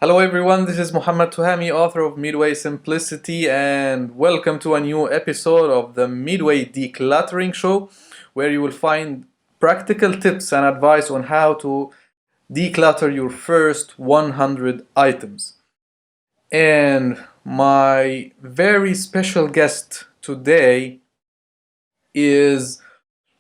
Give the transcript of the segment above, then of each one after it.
Hello everyone, this is Muhammad Tuhami, author of Midway Simplicity, and welcome to a new episode of the Midway Decluttering Show, where you will find practical tips and advice on how to declutter your first 100 items. And my very special guest today is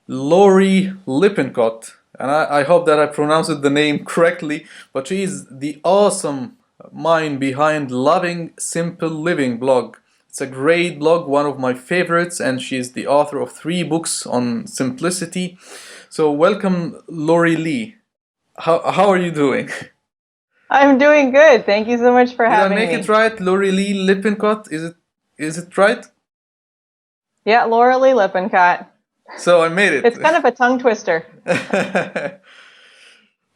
Lorilee Lippincott, and I hope that I pronounced the name correctly, but she is the awesome mind behind Loving Simple Living blog. It's a great blog, one of my favorites, and she's the author of 3 books on simplicity. So welcome, Lorilee. How are you doing? I'm doing good. Thank you so much for Did I having make it me. right? Lorilee Lippincott? Is it right? Yeah, Lorilee Lippincott. So I made It's kind of a tongue twister. it.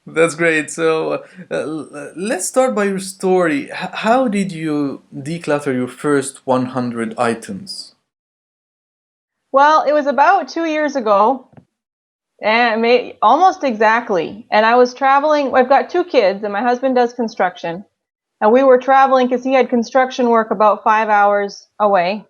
That's great. So let's start by your story. How did you declutter your first 100 items? Well, it was about 2 years ago, and almost exactly. And I was traveling. I've got 2 kids, and my husband does construction. And we were traveling because he had construction work about 5 hours away.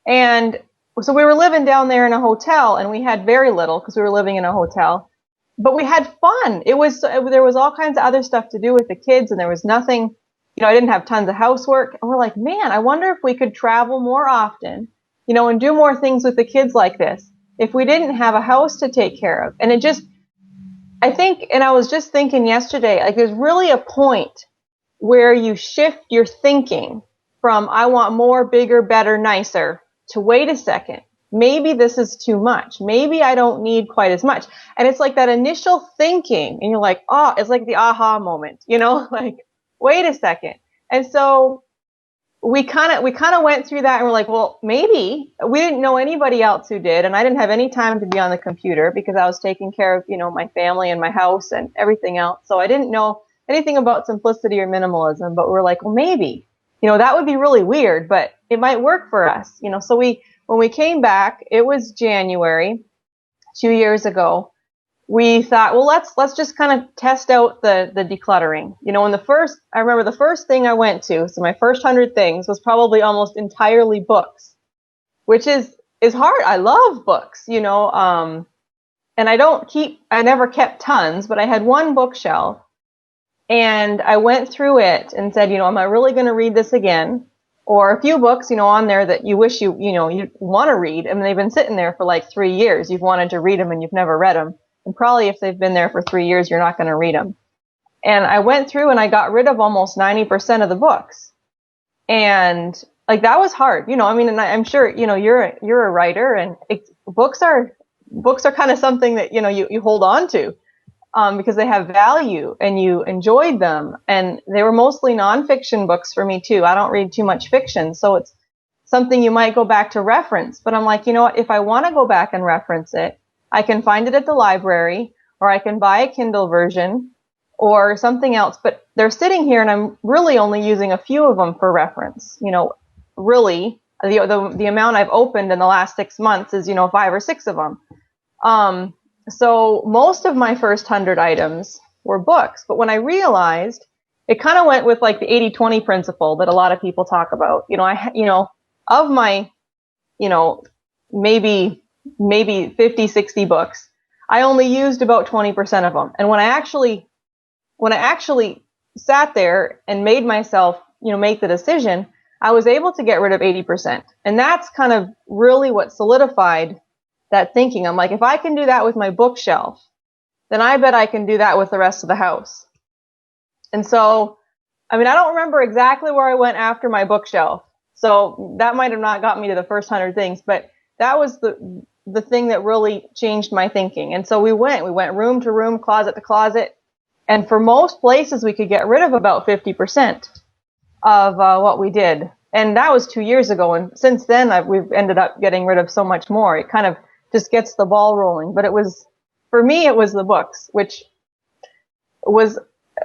And so we were living down there in a hotel, and we had very little because we were living in a hotel. But we had fun. There was all kinds of other stuff to do with the kids, and there was nothing, I didn't have tons of housework. And we're like, man, I wonder if we could travel more often, and do more things with the kids like this if we didn't have a house to take care of. And I think, and I was just thinking yesterday, like there's really a point where you shift your thinking from I want more, bigger, better, nicer to wait a second. Maybe this is too much. Maybe I don't need quite as much. And it's like that initial thinking, and you're like, oh, it's like the aha moment, like, wait a second. And so we kind of went through that, and we're like, well, maybe we didn't know anybody else who did, and I didn't have any time to be on the computer because I was taking care of, my family and my house and everything else. So I didn't know anything about simplicity or minimalism, but we're like, well, maybe, that would be really weird, but it might work for us, so when we came back, it was January 2 years ago. We thought, well, let's just kind of test out the decluttering. And I remember the first thing I went to, so my first 100 things was probably almost entirely books, which is hard. I love books, and I never kept tons, but I had one bookshelf, and I went through it and said, am I really going to read this again? Or a few books, on there that you wish you want to read. I mean, they've been sitting there for like 3 years. You've wanted to read them and you've never read them. And probably if they've been there for 3 years, you're not going to read them. And I went through and I got rid of almost 90% of the books. And like, that was hard, and I'm sure, you're a writer, and books are kind of something that, you hold on to. Because they have value and you enjoyed them. And they were mostly nonfiction books for me too. I don't read too much fiction, so it's something you might go back to reference. But I'm like, what, if I want to go back and reference it, I can find it at the library, or I can buy a Kindle version or something else. But they're sitting here and I'm really only using a few of them for reference. Really, the amount I've opened in the last 6 months is, 5 or 6 of them. So most of my first 100 items were books, but when I realized, it kind of went with like the 80-20 principle that a lot of people talk about. Of my, maybe 50, 60 books, I only used about 20% of them. And when I actually sat there and made myself, make the decision, I was able to get rid of 80%. And that's kind of really what solidified that thinking. I'm like, if I can do that with my bookshelf, then I bet I can do that with the rest of the house. And so, I don't remember exactly where I went after my bookshelf. So that might have not got me to the first 100 things, but that was the thing that really changed my thinking. And so we went room to room, closet to closet. And for most places, we could get rid of about 50% of what we did. And that was 2 years ago. And since then, we've ended up getting rid of so much more. It kind of just gets the ball rolling. But for me, it was the books, which was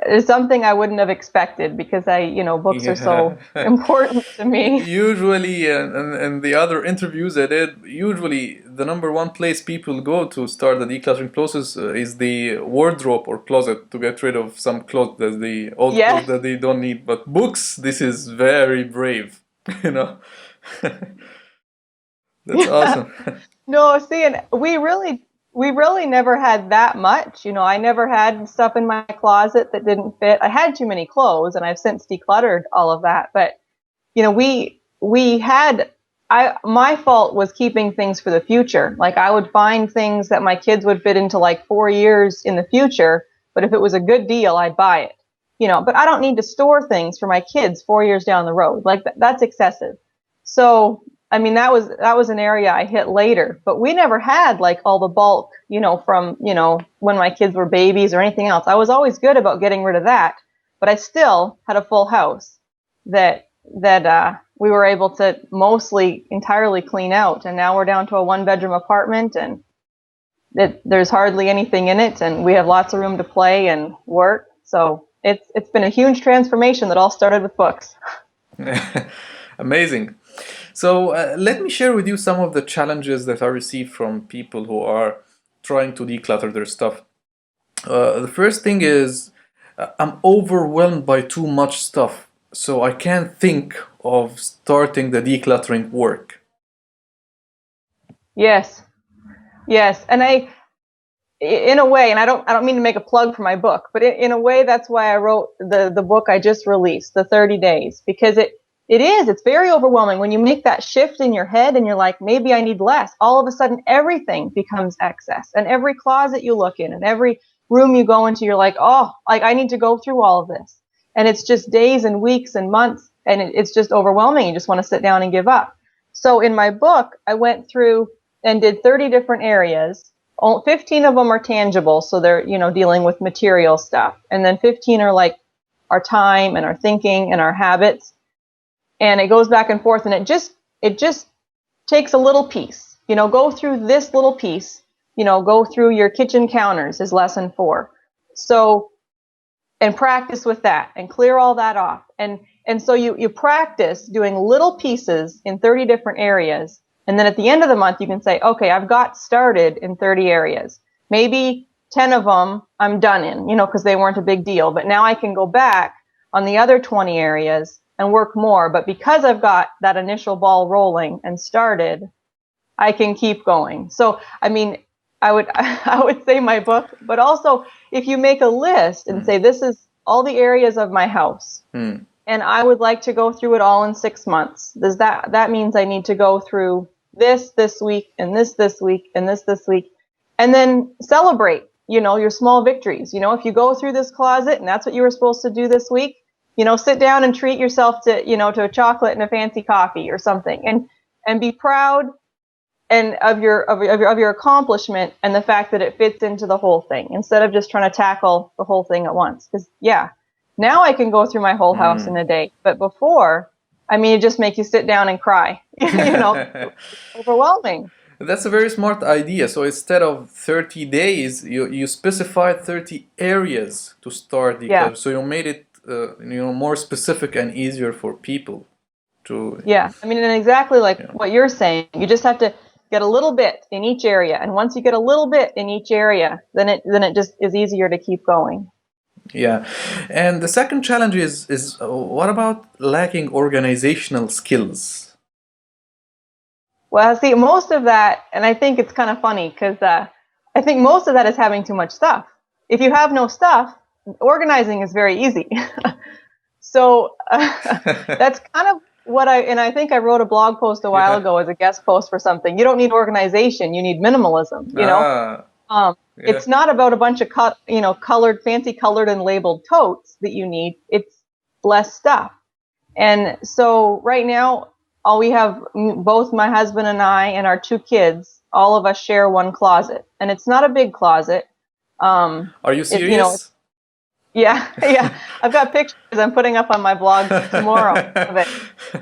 is something I wouldn't have expected because books are so Yeah. important to me. Usually, and the other interviews I did, usually the number one place people go to start the decluttering process is the wardrobe or closet to get rid of some clothes that the old clothes Yeah. that they don't need. But books, this is very brave, you know. That's awesome. No, see, and we really never had that much. I never had stuff in my closet that didn't fit. I had too many clothes, and I've since decluttered all of that. But we had. My fault was keeping things for the future. Like I would find things that my kids would fit into like 4 years in the future, but if it was a good deal, I'd buy it. But I don't need to store things for my kids 4 years down the road. Like that's excessive. So I mean, that was an area I hit later, but we never had like all the bulk, from, when my kids were babies or anything else. I was always good about getting rid of that, but I still had a full house that we were able to mostly entirely clean out. And now we're down to a 1-bedroom apartment, and there's hardly anything in it, and we have lots of room to play and work. So it's been a huge transformation that all started with books. Amazing. So let me share with you some of the challenges that I receive from people who are trying to declutter their stuff. The first thing is I'm overwhelmed by too much stuff, so I can't think of starting the decluttering work. Yes. Yes. And in a way, and I don't mean to make a plug for my book, but in a way, that's why I wrote the book I just released, the 30 days, because it's very overwhelming when you make that shift in your head and you're like, maybe I need less. All of a sudden, everything becomes excess, and every closet you look in and every room you go into, you're like, oh, like I need to go through all of this. And it's just days and weeks and months, and it's just overwhelming. You just want to sit down and give up. So in my book, I went through and did 30 different areas. 15 of them are tangible, so they're, dealing with material stuff. And then 15 are like our time and our thinking and our habits. And it goes back and forth, and it just takes a little piece. Go through this little piece. Go through your kitchen counters is lesson 4. So, and practice with that and clear all that off. And so you practice doing little pieces in 30 different areas. And then at the end of the month, you can say, okay, I've got started in 30 areas. Maybe 10 of them I'm done in, because they weren't a big deal. But now I can go back on the other 20 areas and work more. But because I've got that initial ball rolling and started, I can keep going. So, I mean, I would say my book, but also if you make a list and say, this is all the areas of my house, and I would like to go through it all in 6 months. That means I need to go through this week, and this week, and this week, and then celebrate, your small victories. If you go through this closet and that's what you were supposed to do this week, sit down and treat yourself to, to a chocolate and a fancy coffee or something, and be proud and of your accomplishment and the fact that it fits into the whole thing, instead of just trying to tackle the whole thing at once. Because now I can go through my whole house in a day, but before, I mean, it just makes you sit down and cry. Overwhelming. That's a very smart idea. So instead of 30 days, you specified 30 areas to start declutter. So you made it more specific and easier for people to. Yeah, I mean, and exactly like what you're saying, you just have to get a little bit in each area, and once you get a little bit in each area, then it just is easier to keep going. Yeah, and the second challenge is what about lacking organizational skills? Well, see, most of that, and I think it's kind of funny because I think most of that is having too much stuff. If you have no stuff, organizing is very easy. So that's kind of what I think I wrote a blog post a while ago as a guest post for something. You don't need organization, you need minimalism, It's not about a bunch of fancy colored and labeled totes that you need. It's less stuff. And so right now, all we have, both my husband and I and our 2 kids, all of us share one closet, and it's not a big closet. Are you serious? Yeah. I've got pictures I'm putting up on my blog tomorrow of it.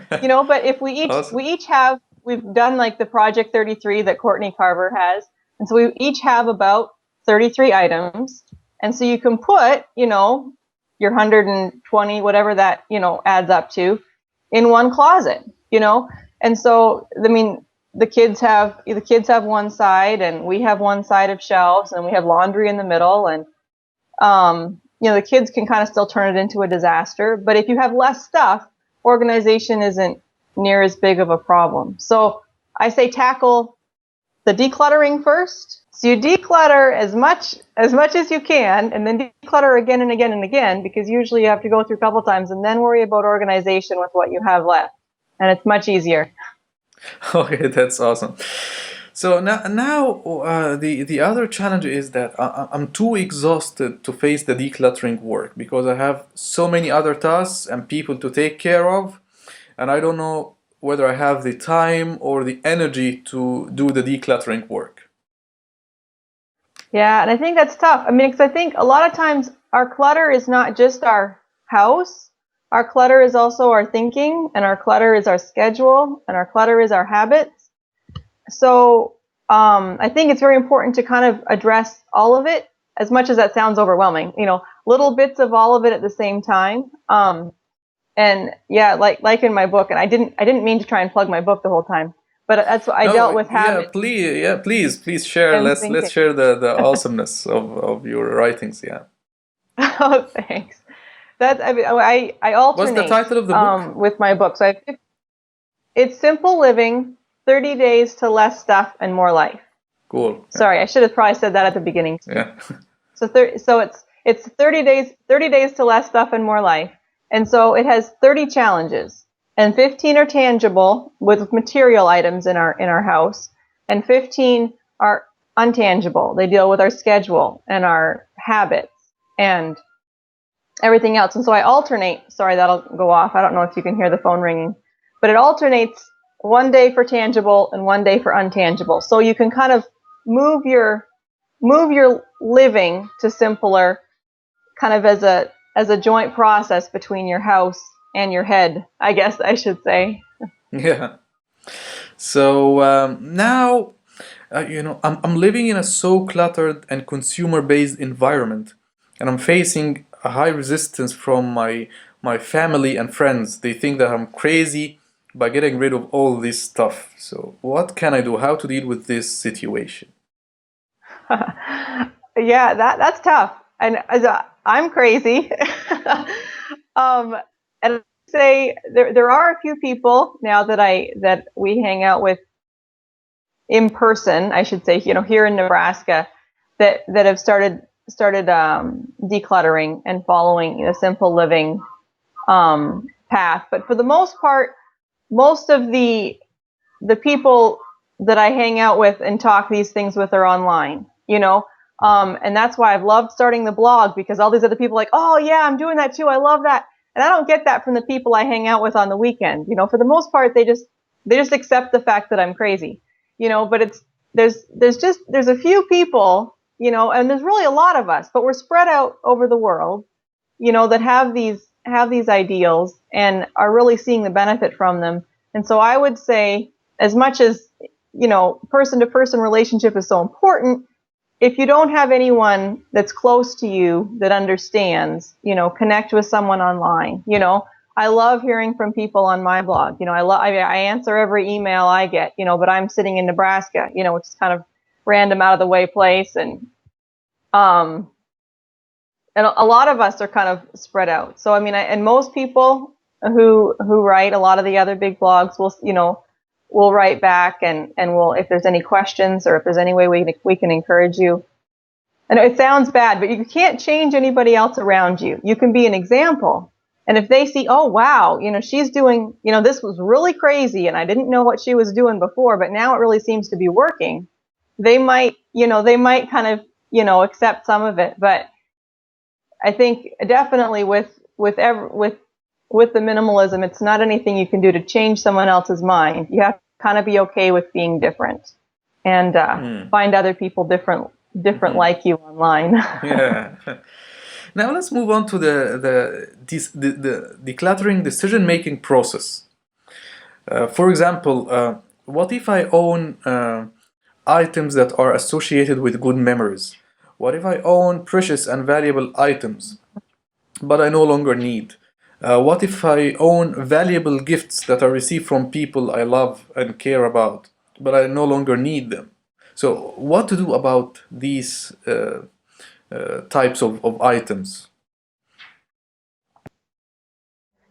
But if we've done like the Project 33 that Courtney Carver has, and so we each have about 33 items, and so you can put, your 120, whatever that, adds up to, in one closet, And so, I mean, the kids have one side, and we have one side of shelves, and we have laundry in the middle, and the kids can kind of still turn it into a disaster. But if you have less stuff, organization isn't near as big of a problem. So I say tackle the decluttering first. So you declutter as much as you can, and then declutter again and again and again, because usually you have to go through a couple times, and then worry about organization with what you have left. And it's much easier. Okay, that's awesome. So now the other challenge is that I'm too exhausted to face the decluttering work because I have so many other tasks and people to take care of, and I don't know whether I have the time or the energy to do the decluttering work. Yeah, and I think that's tough. I mean, because I think a lot of times our clutter is not just our house. Our clutter is also our thinking, and our clutter is our schedule, and our clutter is our habits. So I think it's very important to kind of address all of it, as much as that sounds overwhelming. Little bits of all of it at the same time. And yeah, like in my book, and I didn't mean to try and plug my book the whole time, but that's what I dealt with habits. Please share. And Let's thinking. share the awesomeness of your writings. Yeah. Oh, thanks. I alternate. What's the title of the book? With my book. So it's Simple Living: 30 Days to Less Stuff and More Life. Cool. Yeah. Sorry, I should have probably said that at the beginning. Yeah. So it's 30 days to less stuff and more life. And so it has 30 challenges, and 15 are tangible with material items in our house, and 15 are untangible. They deal with our schedule and our habits and everything else. And so I alternate. Sorry, that'll go off. I don't know if you can hear the phone ringing, but it alternates one day for tangible and one day for untangible. So you can kind of move your living to simpler, kind of as a joint process between your house and your head, I guess I should say. Yeah. So now, I'm living in a so cluttered and consumer-based environment, and I'm facing a high resistance from my family and friends. They think that I'm crazy by getting rid of all this stuff. So what can I do? How to deal with this situation? Yeah, that's tough. And I'm crazy. And I say there are a few people now that we hang out with in person, I should say, here in Nebraska, that have started decluttering and following a simple living path. But for the most part, most of the people that I hang out with and talk these things with are online, and that's why I've loved starting the blog, because all these other people are like, oh yeah, I'm doing that too. I love that. And I don't get that from the people I hang out with on the weekend. For the most part, they just accept the fact that I'm crazy, but there's a few people, and there's really a lot of us, but we're spread out over the world, that have these ideals and are really seeing the benefit from them. And so I would say, as much as, person to person relationship is so important, if you don't have anyone that's close to you that understands, connect with someone online. I love hearing from people on my blog. I answer every email I get, but I'm sitting in Nebraska, which is kind of random, out of the way place. And a lot of us are kind of spread out. So, and most people who write, a lot of the other big blogs will write back and we'll, if there's any questions or if there's any way we can encourage you. And it sounds bad, but you can't change anybody else around you. You can be an example. And if they see, oh, wow, she's doing, this was really crazy and I didn't know what she was doing before, but now it really seems to be working. They might kind of, accept some of it. But I think definitely with the minimalism, it's not anything you can do to change someone else's mind. You have to kind of be okay with being different and find other people different like you online. Yeah. Now let's move on to the decluttering decision-making process. For example, what if I own items that are associated with good memories? What if I own precious and valuable items? but I no longer need? What if I own valuable gifts that I receive from people I love and care about, but I no longer need them? So, what to do about these types of items?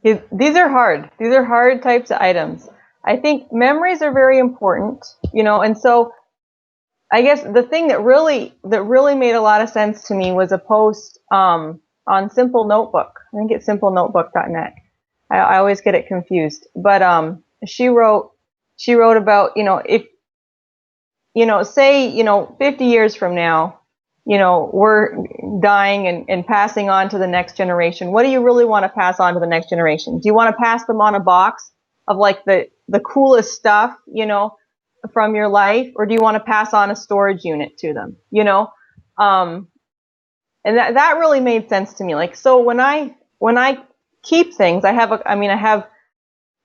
These are hard. These are hard types of items. I think memories are very important, and so I guess the thing that really made a lot of sense to me was a post on Simple Notebook. I think it's simplenotebook.net. I always get it confused, but she wrote about if say 50 years from now, we're dying and passing on to the next generation. What do you really want to pass on to the next generation? Do you want to pass them on a box of like the coolest stuff, from your life, or do you want to pass on a storage unit to them? And that really made sense to me. Like, so when I keep things, I have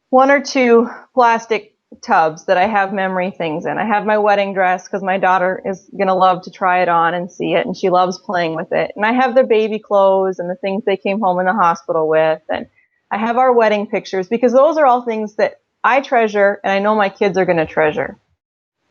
one or two plastic tubs that I have memory things in. I have my wedding dress because my daughter is going to love to try it on and see it, and she loves playing with it. And I have their baby clothes and the things they came home in the hospital with. And I have our wedding pictures because those are all things that I treasure and I know my kids are going to treasure.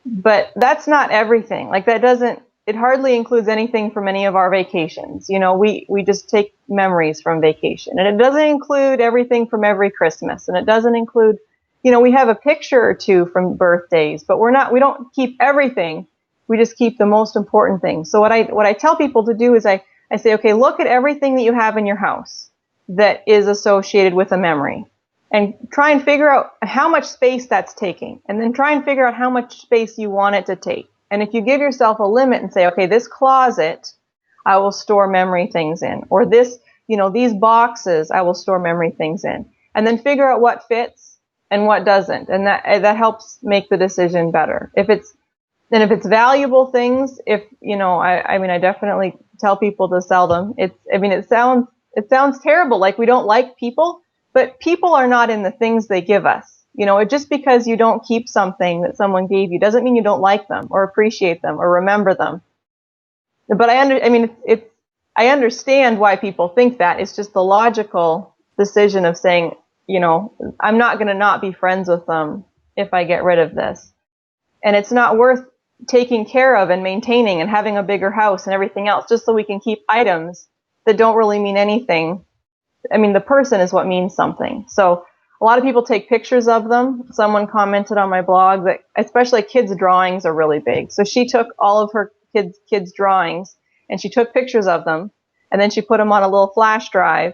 But that's not everything. Like it hardly includes anything from any of our vacations. We just take memories from vacation, and it doesn't include everything from every Christmas, and it doesn't include, we have a picture or two from birthdays, but we don't keep everything. We just keep the most important things. So what I tell people to do is I say, okay, look at everything that you have in your house that is associated with a memory, and try and figure out how much space that's taking, and then try and figure out how much space you want it to take. And if you give yourself a limit and say, okay, this closet I will store memory things in, or these boxes I will store memory things in, and then figure out what fits and what doesn't, and that helps make the decision better. If it's valuable things, I definitely tell people to sell them. It sounds terrible, like we don't like people, but people are not in the things they give us. Just because you don't keep something that someone gave you doesn't mean you don't like them or appreciate them or remember them. But I understand why people think that. It's just the logical decision of saying, I'm not going to not be friends with them if I get rid of this. And it's not worth taking care of and maintaining and having a bigger house and everything else just so we can keep items that don't really mean anything. The person is what means something. So a lot of people take pictures of them. Someone commented on my blog that especially kids' drawings are really big. So she took all of her kids' drawings and she took pictures of them, and then she put them on a little flash drive.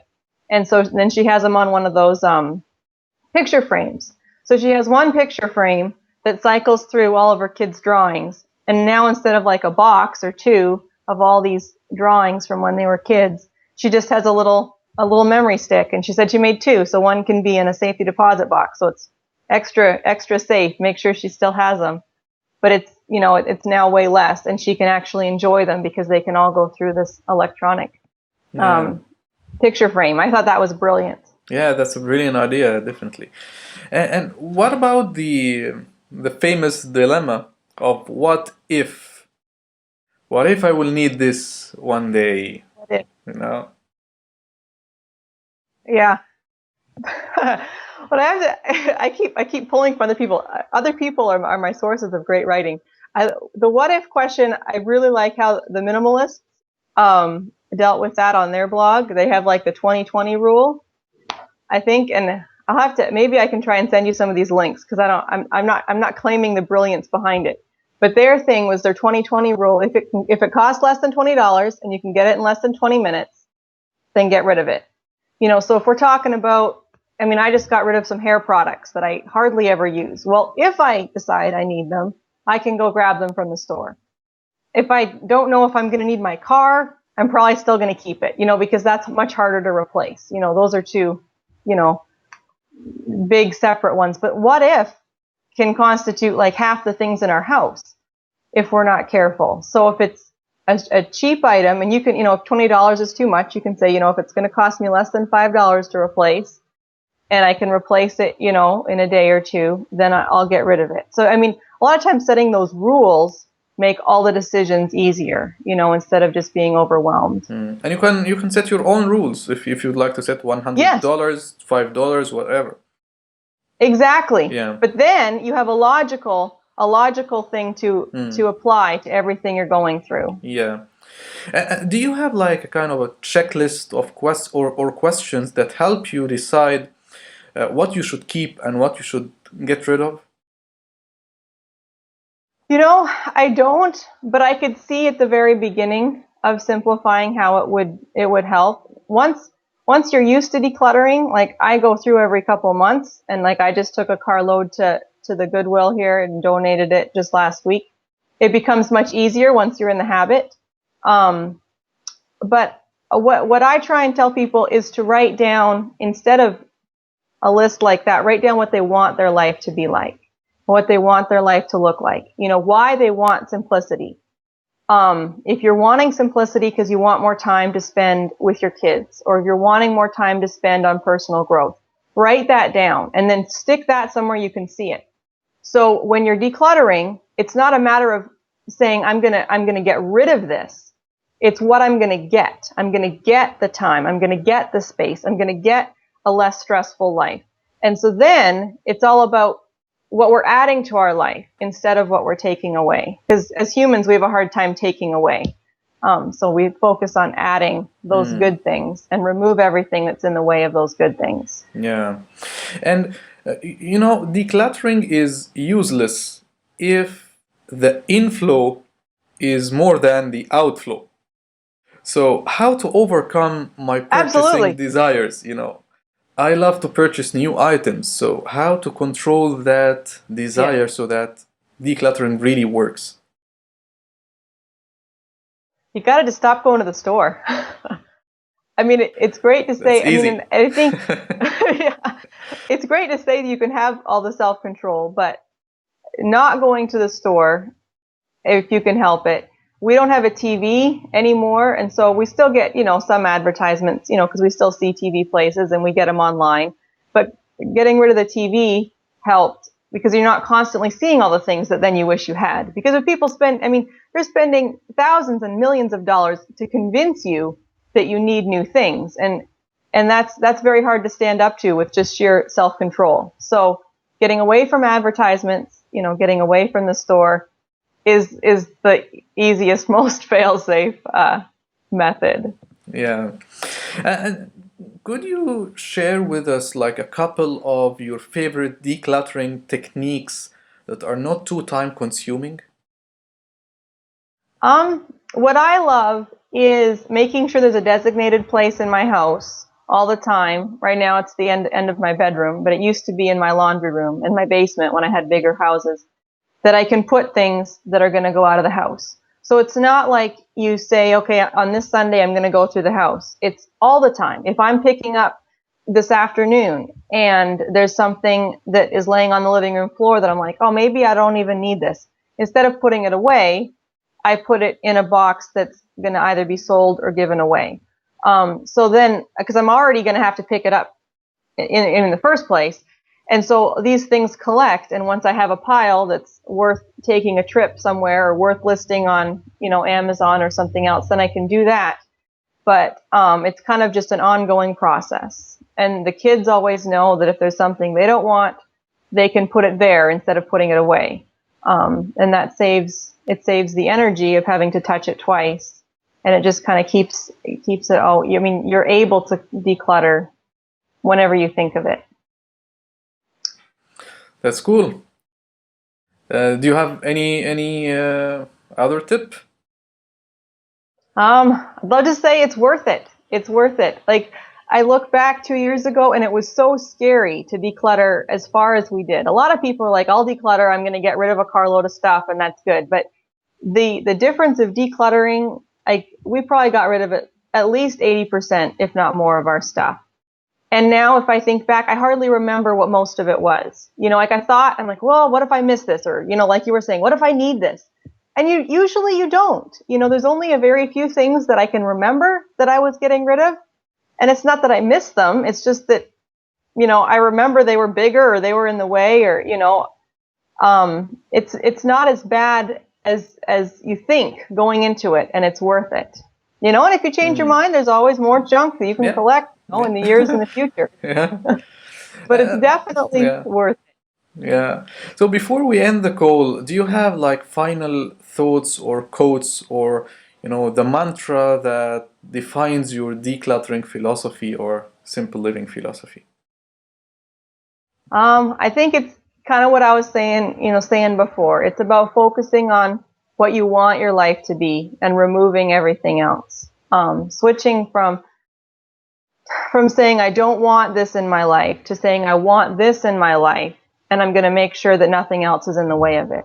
And so then she has them on one of those picture frames. So she has one picture frame that cycles through all of her kids' drawings. And now instead of like a box or two of all these drawings from when they were kids, she just has a little memory stick, and she said she made two, so one can be in a safety deposit box, so it's extra safe. Make sure she still has them, but it's now way less, and she can actually enjoy them because they can all go through this electronic picture frame. I thought that was brilliant. Yeah, that's a brilliant idea, definitely. And what about the famous dilemma of what if? What if I will need this one day? What if? Yeah. But I keep pulling from other people. Other people are my sources of great writing. The what if question, I really like how the minimalists dealt with that on their blog. They have like the 2020 rule, I think, and I'll have to, maybe I can try and send you some of these links because I'm not claiming the brilliance behind it. But their thing was their 2020 rule. If it costs less than $20 and you can get it in less than 20 minutes, then get rid of it. So if we're talking about, I just got rid of some hair products that I hardly ever use. Well, if I decide I need them, I can go grab them from the store. If I don't know if I'm going to need my car, I'm probably still going to keep it, because that's much harder to replace. Those are two, big separate ones. But what if can constitute like half the things in our house if we're not careful. So if it's a cheap item, and you can, if $20 is too much, you can say, if it's going to cost me less than $5 to replace, and I can replace it, in a day or two, then I'll get rid of it. So, a lot of times setting those rules make all the decisions easier, instead of just being overwhelmed. And you can set your own rules if you'd like to set $100, Yes. $5, whatever. Exactly. Yeah. But then you have a logical thing to apply to everything you're going through. Yeah. Do you have like a kind of a checklist of questions that help you decide what you should keep and what you should get rid of? I don't, but I could see at the very beginning of simplifying how it would help. Once you're used to decluttering, like I go through every couple of months, and like I just took a carload to the Goodwill here and donated it just last week. It becomes much easier once you're in the habit. But what I try and tell people is to write down, instead of a list like that, write down what they want their life to be like, what they want their life to look like, why they want simplicity. If you're wanting simplicity because you want more time to spend with your kids, or if you're wanting more time to spend on personal growth, write that down and then stick that somewhere you can see it. So when you're decluttering, it's not a matter of saying, I'm going to get rid of this. It's what I'm going to get. I'm going to get the time. I'm going to get the space. I'm going to get a less stressful life. And so then it's all about what we're adding to our life instead of what we're taking away. Because as humans, we have a hard time taking away. So we focus on adding those good things and remove everything that's in the way of those good things. Yeah. And, decluttering is useless if the inflow is more than the outflow. So how to overcome my purchasing Absolutely. desires, I love to purchase new items. So how to control that desire so that decluttering really works? You got to just stop going to the store. I mean, it's great to say. That's easy. I think yeah, it's great to say that you can have all the self-control, but not going to the store if you can help it. We don't have a TV anymore, and so we still get, some advertisements, because we still see TV places and we get them online. But getting rid of the TV helped, because you're not constantly seeing all the things that then you wish you had. Because if people they're spending thousands and millions of dollars to convince you that you need new things, and that's very hard to stand up to with just sheer self-control. So getting away from advertisements, getting away from the store is the easiest, most fail-safe method. Yeah. And could you share with us like a couple of your favorite decluttering techniques that are not too time-consuming? What I love is making sure there's a designated place in my house all the time. Right now it's the end of my bedroom, but it used to be in my laundry room, in my basement when I had bigger houses, that I can put things that are going to go out of the house. So it's not like you say, okay, on this Sunday I'm going to go through the house. It's all the time. If I'm picking up this afternoon and there's something that is laying on the living room floor that I'm like, oh, maybe I don't even need this. Instead of putting it away, I put it in a box that's going to either be sold or given away. So then, because I'm already going to have to pick it up in the first place. And so these things collect, and once I have a pile that's worth taking a trip somewhere or worth listing on, Amazon or something else, then I can do that. But it's kind of just an ongoing process. And the kids always know that if there's something they don't want, they can put it there instead of putting it away. And that saves the energy of having to touch it twice. And it just kind of keeps it all. You're able to declutter whenever you think of it. That's cool. Do you have any other tip? I'd love to say it's worth it. It's worth it. Like, I look back 2 years ago and it was so scary to declutter as far as we did. A lot of people are like, I'll declutter, I'm going to get rid of a carload of stuff, and that's good. But the difference of decluttering, we probably got rid of it at least 80%, if not more, of our stuff. And now if I think back, I hardly remember what most of it was. I'm like, well, what if I miss this? Or, like you were saying, what if I need this? And usually you don't. There's only a very few things that I can remember that I was getting rid of. And it's not that I missed them. It's just that, I remember they were bigger or they were in the way, or, it's not as bad as you think going into it, and it's worth it. You know, and if you change your mind, there's always more junk that you can Yeah. collect, you know, in the years in the future. Yeah. But it's definitely Yeah. worth it. Yeah. So before we end the call, do you have like final thoughts or quotes or, the mantra that defines your decluttering philosophy or simple living philosophy? I think it's kind of what I was saying before. It's about focusing on what you want your life to be and removing everything else. Switching from saying I don't want this in my life to saying I want this in my life, and I'm going to make sure that nothing else is in the way of it.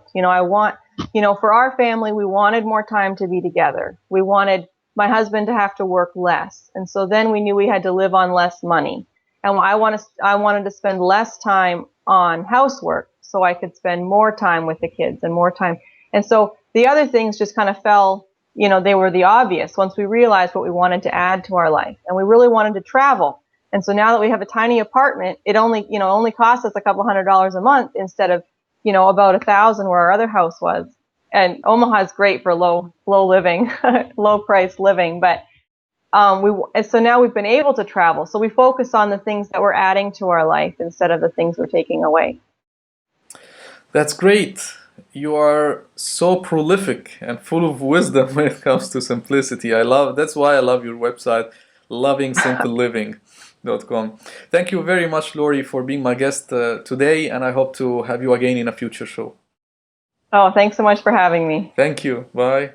For our family, we wanted more time to be together. We wanted my husband to have to work less. And so then we knew we had to live on less money. And I wanted to spend less time on housework so I could spend more time with the kids and more time. And so the other things just kind of fell, they were the obvious once we realized what we wanted to add to our life. And we really wanted to travel. And so now that we have a tiny apartment, it only costs us a couple $100s a month instead of, about $1,000 where our other house was. And Omaha is great for low living, low price living. But so now we've been able to travel. So we focus on the things that we're adding to our life instead of the things we're taking away. That's great. You are so prolific and full of wisdom when it comes to simplicity. That's why I love your website, lovingsimpleliving.com. Thank you very much, Lori, for being my guest today, and I hope to have you again in a future show. Oh, thanks so much for having me. Thank you. Bye.